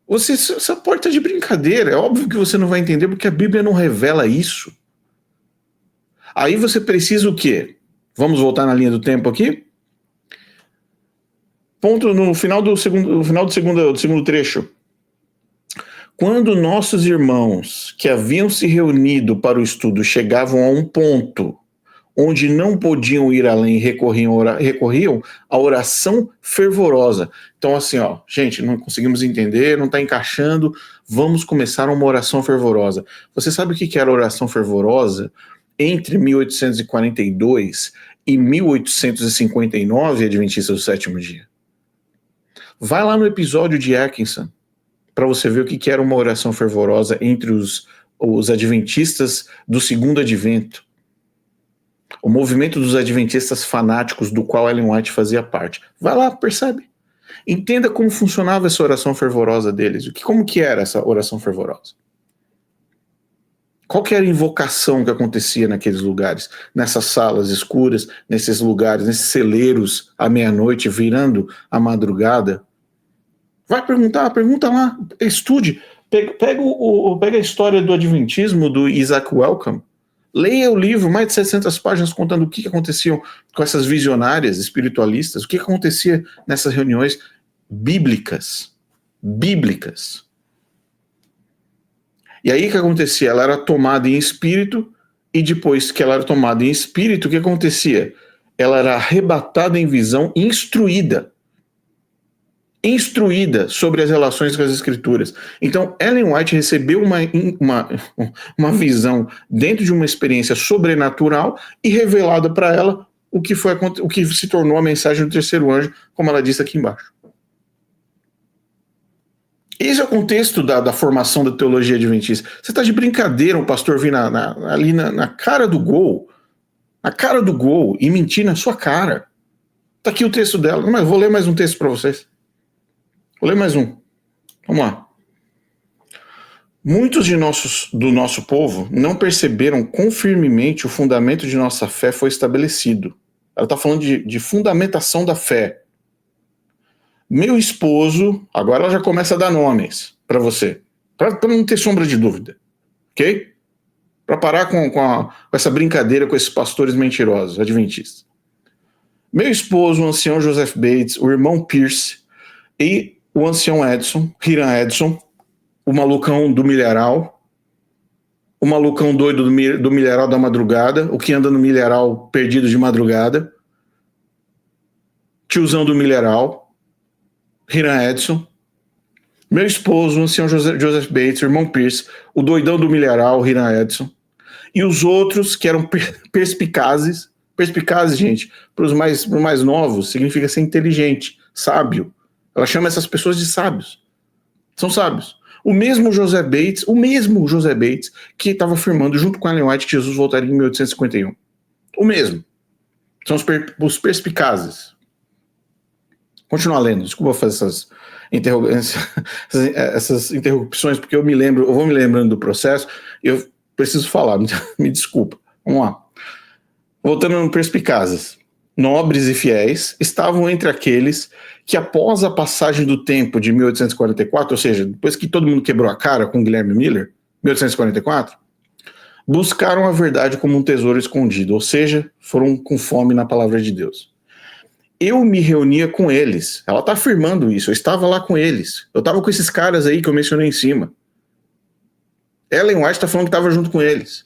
Essa porta é de brincadeira, é óbvio que você não vai entender porque a Bíblia não revela isso. Aí você precisa o quê? Vamos voltar na linha do tempo aqui? Ponto no final do segundo trecho. Quando nossos irmãos que haviam se reunido para o estudo chegavam a um ponto onde não podiam ir além e recorriam à oração fervorosa. Então assim, gente, não conseguimos entender, não está encaixando, vamos começar uma oração fervorosa. Você sabe o que era oração fervorosa? Entre 1842 e 1859, Adventistas do Sétimo Dia. Vai lá no episódio de Atkinson, para você ver o que era uma oração fervorosa entre os adventistas do segundo advento. O movimento dos adventistas fanáticos do qual Ellen White fazia parte. Vai lá, percebe. Entenda como funcionava essa oração fervorosa deles. Como que era essa oração fervorosa? Qual que era a invocação que acontecia naqueles lugares? Nessas salas escuras, nesses lugares, nesses celeiros à meia-noite, virando a madrugada? Vai pergunta lá, estude. Pega a história do Adventismo do Isaac Wellcome. Leia o livro, mais de 700 páginas, contando o que acontecia com essas visionárias espiritualistas, o que acontecia nessas reuniões bíblicas. E aí o que acontecia? Ela era tomada em espírito, e depois que ela era tomada em espírito, o que acontecia? Ela era arrebatada em visão, instruída sobre as relações com as Escrituras. Então, Ellen White recebeu uma visão dentro de uma experiência sobrenatural e revelada para ela o que se tornou a mensagem do terceiro anjo, como ela disse aqui embaixo. Esse é o contexto da formação da teologia adventista. Você está de brincadeira um pastor vir ali na cara do gol, e mentir na sua cara. Está aqui o texto dela. Mas vou ler mais um texto para vocês. Vou ler mais um. Vamos lá. Muitos do nosso povo não perceberam quão firmemente o fundamento de nossa fé foi estabelecido. Ela está falando de fundamentação da fé. Meu esposo, agora ela já começa a dar nomes para você, para não ter sombra de dúvida, ok? Para parar com essa brincadeira com esses pastores mentirosos, adventistas. Meu esposo, o ancião Joseph Bates, o irmão Pierce e o ancião Hiram Edson, o malucão do milharal, o malucão doido do milharal da madrugada, o que anda no milharal perdido de madrugada, tiozão do milharal, Hiram Edson, meu esposo, o ancião Joseph Bates, o irmão Pierce, o doidão do milharal, Hiram Edson, e os outros que eram perspicazes. Perspicazes, gente, para os mais novos, significa ser inteligente, sábio. Ela chama essas pessoas de sábios. São sábios. O mesmo José Bates, que estava afirmando junto com Ellen White que Jesus voltaria em 1851. O mesmo. São os perspicazes. Continuar lendo, desculpa fazer essas interrupções, porque eu vou me lembrando do processo e eu preciso falar, me desculpa. Vamos lá. Voltando no perspicazes. Nobres e fiéis estavam entre aqueles que, após a passagem do tempo de 1844, ou seja, depois que todo mundo quebrou a cara com Guilherme Miller, 1844, buscaram a verdade como um tesouro escondido, ou seja, foram com fome na palavra de Deus. Eu me reunia com eles. Ela está afirmando isso. Eu estava lá com eles. Eu estava com esses caras aí que eu mencionei em cima. Ellen White está falando que estava junto com eles.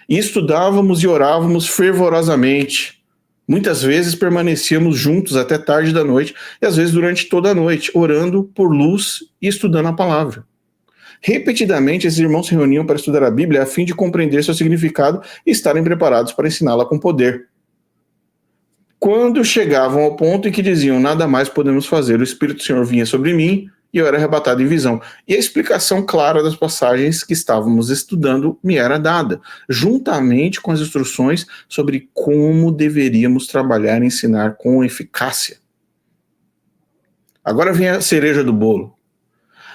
E estudávamos e orávamos fervorosamente. Muitas vezes permanecíamos juntos até tarde da noite e às vezes durante toda a noite, orando por luz e estudando a palavra. Repetidamente, esses irmãos se reuniam para estudar a Bíblia a fim de compreender seu significado e estarem preparados para ensiná-la com poder. Quando chegavam ao ponto em que diziam, nada mais podemos fazer, o Espírito do Senhor vinha sobre mim e eu era arrebatado em visão. E a explicação clara das passagens que estávamos estudando me era dada, juntamente com as instruções sobre como deveríamos trabalhar e ensinar com eficácia. Agora vem a cereja do bolo.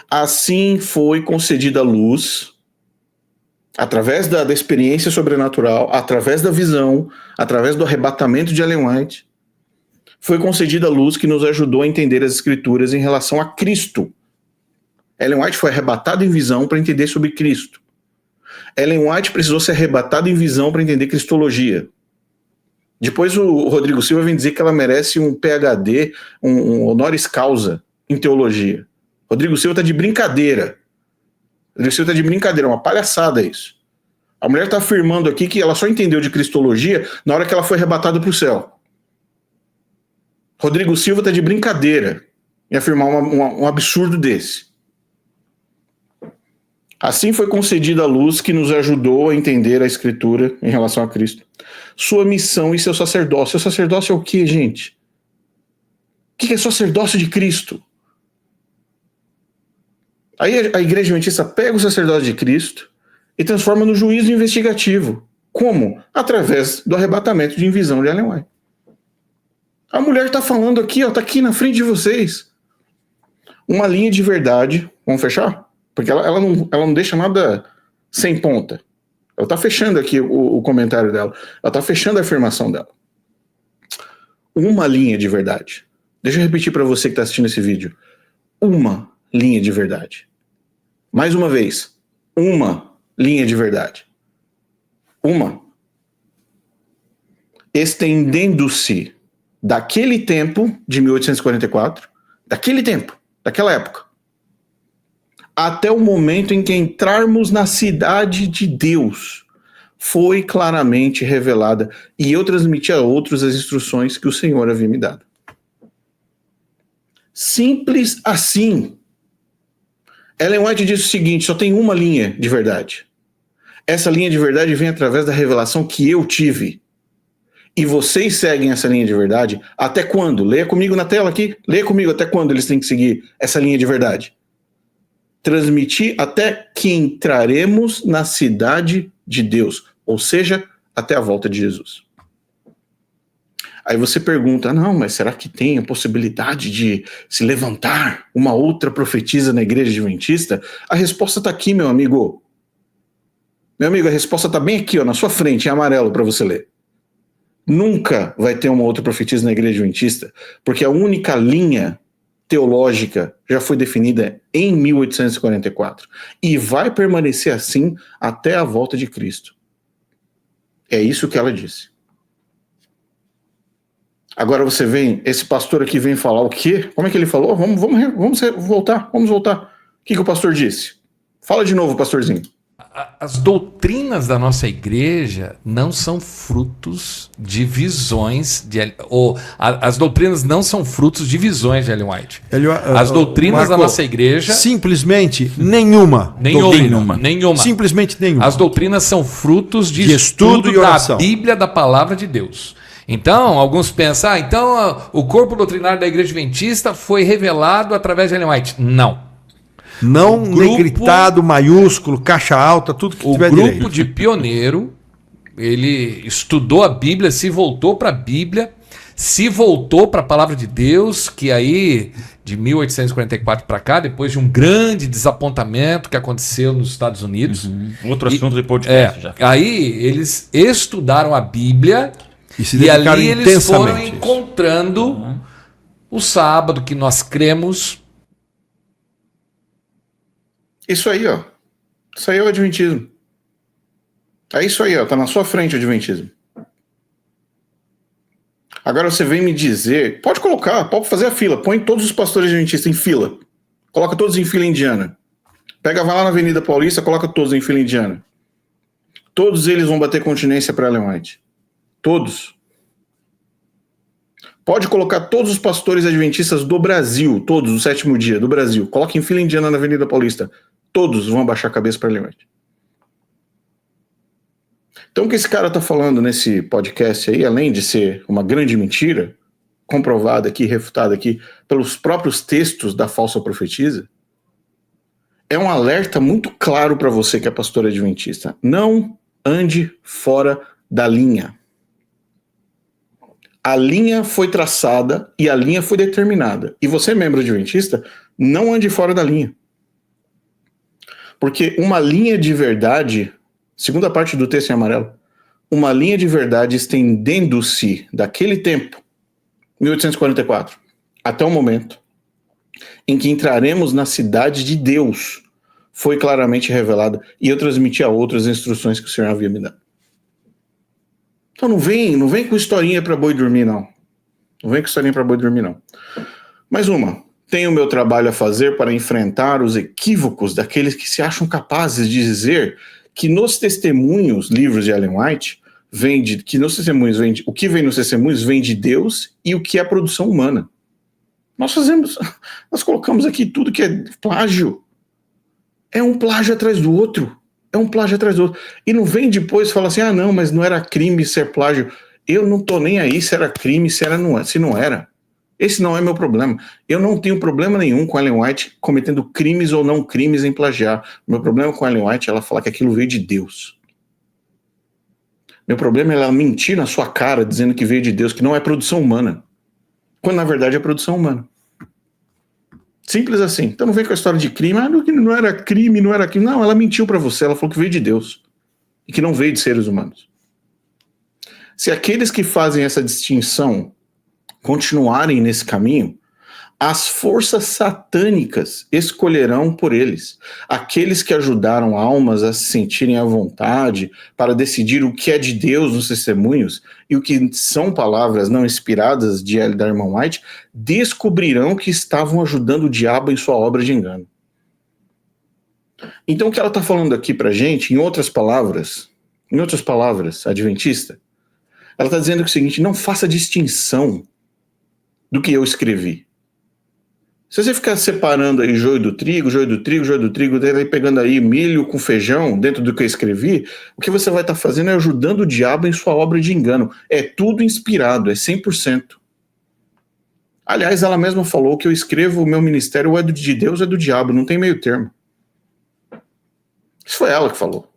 Assim foi concedida a luz, através da experiência sobrenatural, através da visão, através do arrebatamento de Ellen White, foi concedida a luz que nos ajudou a entender as Escrituras em relação a Cristo. Ellen White foi arrebatada em visão para entender sobre Cristo. Ellen White precisou ser arrebatada em visão para entender Cristologia. Depois o Rodrigo Silva vem dizer que ela merece um PhD, um honoris causa em teologia. Rodrigo Silva está de brincadeira. Rodrigo Silva está de brincadeira, é uma palhaçada isso. A mulher está afirmando aqui que ela só entendeu de Cristologia na hora que ela foi arrebatada para o céu. Rodrigo Silva está de brincadeira em afirmar um absurdo desse. Assim foi concedida a luz que nos ajudou a entender a Escritura em relação a Cristo. Sua missão e seu sacerdócio. Seu sacerdócio é o quê, gente? O que é sacerdócio de Cristo? Aí a Igreja Adventista pega o sacerdócio de Cristo e transforma no juízo investigativo. Como? Através do arrebatamento de invisão de Ellen White. A mulher está falando aqui, está aqui na frente de vocês. Uma linha de verdade. Vamos fechar? Porque ela não deixa nada sem ponta. Ela está fechando aqui o comentário dela. Ela está fechando a afirmação dela. Uma linha de verdade. Deixa eu repetir para você que está assistindo esse vídeo. Uma linha de verdade. Mais uma vez. Uma linha de verdade. Uma. Estendendo-se daquele tempo de 1844, daquele tempo, daquela época, até o momento em que entrarmos na cidade de Deus, foi claramente revelada e eu transmiti a outros as instruções que o Senhor havia me dado. Simples assim. Ellen White diz o seguinte, só tem uma linha de verdade. Essa linha de verdade vem através da revelação que eu tive. E vocês seguem essa linha de verdade até quando? Leia comigo na tela aqui. Leia comigo até quando eles têm que seguir essa linha de verdade. transmitir até que entraremos na cidade de Deus, ou seja, até a volta de Jesus. Aí você pergunta, não, mas será que tem a possibilidade de se levantar uma outra profetisa na igreja adventista? A resposta está aqui, meu amigo. Meu amigo, a resposta está bem aqui, ó, na sua frente, em amarelo para você ler. Nunca vai ter uma outra profetisa na igreja adventista, porque a única linha teológica já foi definida em 1844 e vai permanecer assim até a volta de Cristo. É isso que ela disse. Agora você vem, esse pastor aqui vem falar o quê? Como é que ele falou? Vamos voltar. O que o pastor disse? Fala de novo, pastorzinho. As doutrinas da nossa igreja não são frutos de visões, as doutrinas não são frutos de visões de Ellen White. As doutrinas da nossa igreja... Simplesmente nenhuma. Nenhuma. Simplesmente nenhuma. As doutrinas são frutos de estudo e oração da Bíblia, da palavra de Deus. Então, alguns pensam, o corpo doutrinário da igreja adventista foi revelado através de Ellen White. Não. Não negritado, maiúsculo, caixa alta, tudo que tiver direito. O grupo de pioneiro, ele estudou a Bíblia, se voltou para a Bíblia, se voltou para a palavra de Deus, que aí, de 1844 para cá, depois de um grande desapontamento que aconteceu nos Estados Unidos. Outro assunto de podcast já. Aí eles estudaram a Bíblia e ali eles foram encontrando o sábado que nós cremos. Isso aí, ó. Isso aí é o adventismo. É isso aí, ó. Tá na sua frente o adventismo. Agora você vem me dizer... Pode colocar, pode fazer a fila. Põe todos os pastores adventistas em fila. Coloca todos em fila indiana. Vai lá na Avenida Paulista, coloca todos em fila indiana. Todos eles vão bater continência para Ellen White. Todos. Pode colocar todos os pastores adventistas do Brasil, todos, do sétimo dia, do Brasil. Coloca em fila indiana na Avenida Paulista. Todos vão abaixar a cabeça para Ellen White. Então o que esse cara está falando nesse podcast aí, além de ser uma grande mentira, comprovada aqui, refutada aqui pelos próprios textos da falsa profetisa, é um alerta muito claro para você que é pastor adventista. Não ande fora da linha. A linha foi traçada e a linha foi determinada. E você, membro adventista, não ande fora da linha. Porque uma linha de verdade, segunda parte do texto em amarelo, uma linha de verdade estendendo-se daquele tempo, 1844, até o momento em que entraremos na cidade de Deus, foi claramente revelada, e eu transmiti a outras instruções que o Senhor havia me dado. Então não vem com historinha para boi dormir, não. Não vem com historinha para boi dormir, não. Mais uma. Tenho o meu trabalho a fazer para enfrentar os equívocos daqueles que se acham capazes de dizer que nos testemunhos, livros de Ellen White, o que vem nos testemunhos vem de Deus e o que é produção humana. Nós colocamos aqui tudo que é plágio. É um plágio atrás do outro. E não vem depois e fala assim, não, mas não era crime ser plágio. Eu não tô nem aí se era crime, se não era. Esse não é meu problema. Eu não tenho problema nenhum com Ellen White cometendo crimes ou não crimes em plagiar. Meu problema com Ellen White é ela falar que aquilo veio de Deus. Meu problema é ela mentir na sua cara dizendo que veio de Deus, que não é produção humana. Quando na verdade é produção humana. Simples assim. Então não vem com a história de crime. Não era crime, não era crime. Não, ela mentiu para você. Ela falou que veio de Deus. E que não veio de seres humanos. Se aqueles que fazem essa distinção continuarem nesse caminho, as forças satânicas escolherão por eles. Aqueles que ajudaram almas a se sentirem à vontade para decidir o que é de Deus nos testemunhos e o que são palavras não inspiradas da irmã White, descobrirão que estavam ajudando o diabo em sua obra de engano. Então o que ela está falando aqui pra gente, em outras palavras, adventista, ela está dizendo o seguinte: não faça distinção do que eu escrevi. Se você ficar separando aí joio do trigo, daí pegando aí milho com feijão dentro do que eu escrevi, o que você vai estar fazendo é ajudando o diabo em sua obra de engano. É tudo inspirado, é 100%. Aliás, ela mesma falou que eu escrevo, o meu ministério ou é de Deus ou é do diabo, não tem meio termo. Isso foi ela que falou.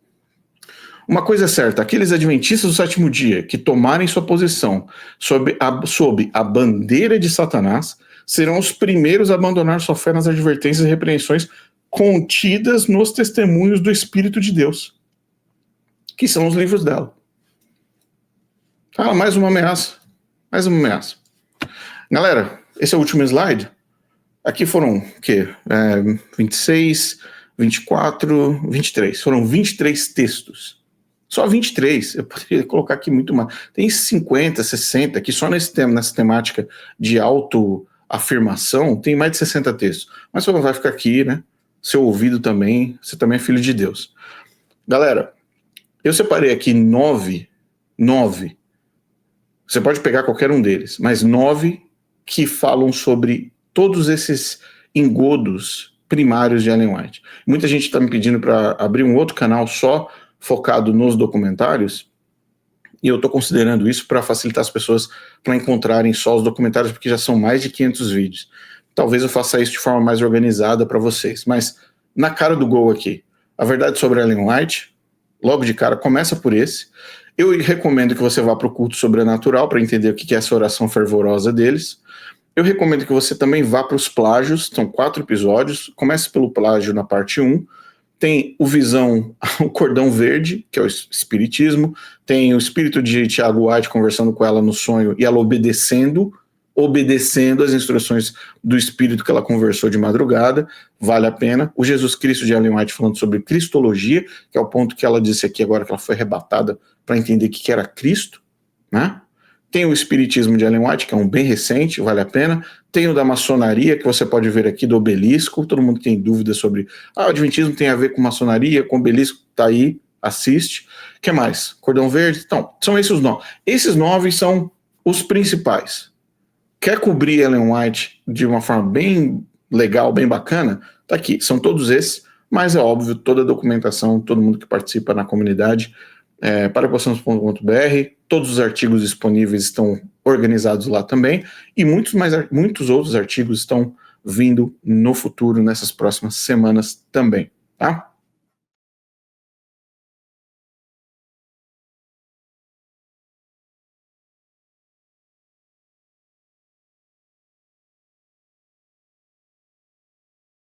Uma coisa é certa, aqueles adventistas do sétimo dia que tomarem sua posição sob a bandeira de Satanás serão os primeiros a abandonar sua fé nas advertências e repreensões contidas nos testemunhos do Espírito de Deus, que são os livros dela. Ah, mais uma ameaça. Mais uma ameaça. Galera, esse é o último slide. Aqui foram o quê? 26, 24, 23. Foram 23 textos. Só 23. Eu poderia colocar aqui muito mais. Tem 50, 60, que só nessa temática de autoafirmação tem mais de 60 textos. Mas você não vai ficar aqui, né? Seu ouvido também, você também é filho de Deus. Galera, eu separei aqui 9. Você pode pegar qualquer um deles, mas 9 que falam sobre todos esses engodos primários de Ellen White. Muita gente está me pedindo para abrir um outro canal só focado nos documentários, e eu estou considerando isso para facilitar as pessoas para encontrarem só os documentários, porque já são mais de 500 vídeos. Talvez eu faça isso de forma mais organizada para vocês, mas na cara do gol aqui, a verdade sobre Ellen White, logo de cara, começa por esse. Eu recomendo que você vá para o culto sobrenatural para entender o que é essa oração fervorosa deles. Eu recomendo que você também vá para os plágios, são 4 episódios, comece pelo plágio na parte 1, tem o Visão, o Cordão Verde, que é o Espiritismo, tem o espírito de Tiago White conversando com ela no sonho e ela obedecendo as instruções do espírito que ela conversou de madrugada, vale a pena. O Jesus Cristo de Ellen White falando sobre cristologia, que é o ponto que ela disse aqui agora, que ela foi arrebatada para entender o que era Cristo, né? Tem o Espiritismo de Ellen White, que é um bem recente, vale a pena. Tem o da maçonaria, que você pode ver aqui do obelisco. Todo mundo tem dúvidas sobre o adventismo tem a ver com maçonaria, com obelisco, tá aí, assiste. O que mais? Cordão Verde? Então, são esses os 9. Esses 9 são os principais. Quer cobrir Ellen White de uma forma bem legal, bem bacana? Tá aqui, são todos esses, mas é óbvio, toda a documentação, todo mundo que participa na comunidade, parapoçamos.com.br, todos os artigos disponíveis estão organizados lá também, e muitos outros artigos estão vindo no futuro, nessas próximas semanas também, tá?